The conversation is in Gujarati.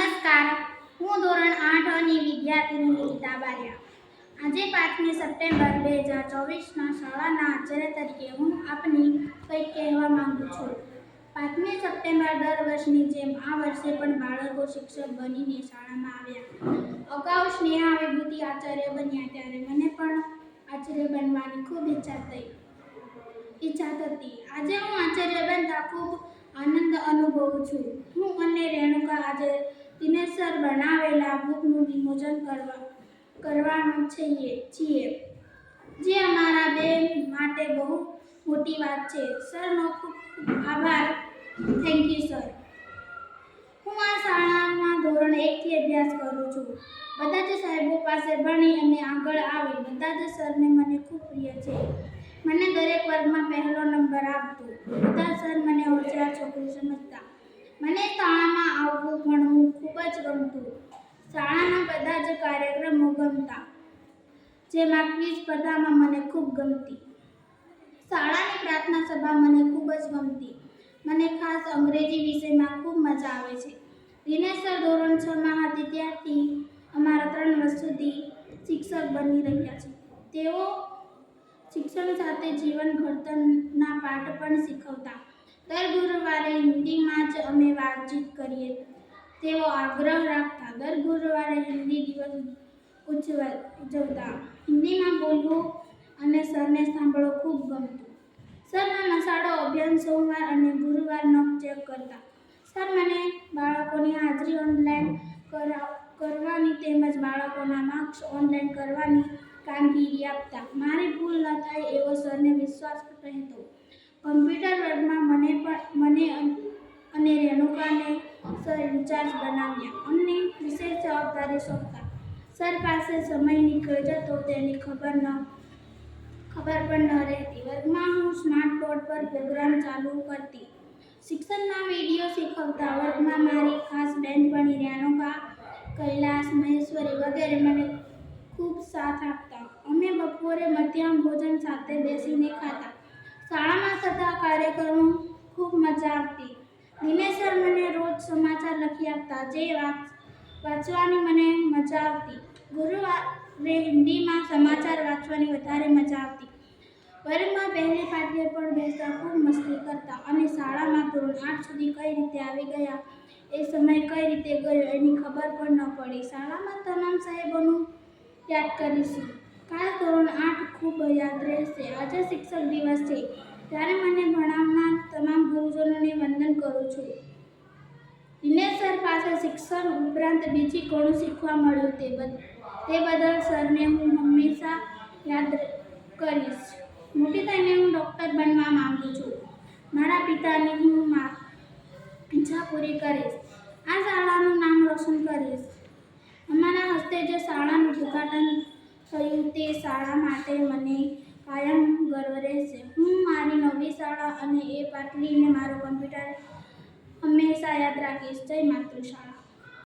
નમસ્કાર, હું ધોરણ 8 ની વિદ્યાર્થીની નિકિતા બારિયા. આજે 5મી સપ્ટેમ્બર 2024ના શાળાના આચાર્ય તરીકે હું આપને કંઈક કહેવા માંગુ છું. 5મી સપ્ટેમ્બર દર વર્ષની જેમ આ વર્ષે પણ બાળકો શિક્ષક બનીને શાળામાં આવ્યા. અગાઉ સ્નેહા વિભૂતિ આચાર્ય બન્યા ત્યારે મને પણ આચાર્ય બનવાની ખૂબ ઈચ્છા થતી. આજે હું આચાર્ય બનતા ખૂબ આનંદ અનુભવું છું. હું અને રેણુકા આજે દિનેશસર બનાવેલા બુકનું વિમોચન કરવાના છીએ, જે અમારા બે માટે બહુ મોટી વાત છે. સરનો ખૂબ આભાર. Thank you sir. હું આ શાળામાં ધોરણ 1 થી અભ્યાસ કરું છું. બધા જ સાહેબો પાસે ભણી અને આગળ આવી. બધા જ સરને મને ખૂબ પ્રિય છે. મને દરેક વર્ગમાં પહેલો નંબર આપતો. બધા સર મને હોશિયાર છોકરી સમજતા. મને શાળામાં આવવું ભણવું ખૂબ જ ગમતું. શાળાના બધા જ કાર્યક્રમો ગમતા, જેમાં ક્વિઝ સ્પર્ધામાં મને ખૂબ ગમતી. શાળાની પ્રાર્થના સભા મને ખૂબ જ ગમતી. મને ખાસ અંગ્રેજી વિષયમાં ખૂબ મજા આવે છે. દિનેશ સર ધોરણ 6 માં હતી ત્યારથી અમારા 3 વર્ષ સુધી શિક્ષક બની રહ્યા છે. તેઓ શિક્ષણ સાથે જીવન ઘડતરના પાઠ પણ શીખવતા. દર ગુરુવારે હિન્દીમાં જ અમે વાતચીત કરીએ તેવો આગ્રહ રાખતા. દર ગુરુવારે હિન્દી દિવસ ઉજવતા. હિન્દીમાં બોલવું અને સરને સાંભળવું ખૂબ ગમતું. સરના મસાળો અભિયાન સોમવાર અને ગુરુવારનો ચેક કરતા. સર મને બાળકોની હાજરી ઓનલાઈન કરવાની તેમજ બાળકોના માર્ક્સ ઓનલાઈન કરવાની કામગીરી આપતા. મારી ભૂલ ન થાય એવો સરને વિશ્વાસ રહેતો. કમ્પ્યુટર વર્ગમાં મને અને રેણુકાને સર ઇન્ચાર્જ બનાવ્યા. અમને વિશેષ જવાબદારી સોંપતા. સર પાસે સમય નીકળી જતો તેની ખબર પણ ન રહેતી. વર્ગમાં હું સ્માર્ટ બોર્ડ પર પ્રોગ્રામ ચાલુ કરતી. શિક્ષણના વિડીયો શીખવતા. વર્ગમાં મારી ખાસ બહેનપણી રેણુકા, કૈલાસ, મહેશ્વરી વગેરે મને ખૂબ સાથ આપતા. અમે બપોરે મધ્યાહન ભોજન સાથે બેસીને ખાતા. શાળામાં થતા કાર્યક્રમો ખૂબ મજા આવતી. દિનેશ સર મને રોજ સમાચાર લખી આપતા, જે વાંચવાની મને મજા આવતી. ગુરુવારે હિન્દીમાં સમાચાર વાંચવાની વધારે મજા આવતી. વર્ગમાં પહેલી પાટીએ પર બેસતા, ખૂબ મસ્તી કરતા અને શાળામાં ધોરણ 8 સુધી કઈ રીતે આવી ગયા, એ સમય કઈ રીતે ગયો એની ખબર પણ ન પડી. શાળામાં તમામ સાહેબોનું યાદ કરીશું. ખાસ ધોરણ 8 ખૂબ યાદ રહેશે. આજે શિક્ષક દિવસ છે ત્યારે મને ભણાવનાર તમામ ગુરુજનોને વંદન કરું છું. દિનેશ સર પાસે શિક્ષણ ઉપરાંત બીજી ઘણું શીખવા મળ્યું તે બદલ સરને હું હંમેશા યાદ કરીશ. મોટી થઈને હું ડૉક્ટર બનવા માંગુ છું. મારા પિતાની હું ઈચ્છા પૂરી કરીશ. આ શાળાનું નામ રોશન કરીશ. અમારા હસ્તે જે શાળાનું ઉદ્ઘાટન થયું તે શાળા માટે મને કાયમ ગર્વ રહેશે. હું મારી નવી શાળા અને એ પાટલીને મારું કમ્પ્યુટર હંમેશા યાદ રાખીશ. જય માતૃશાળા.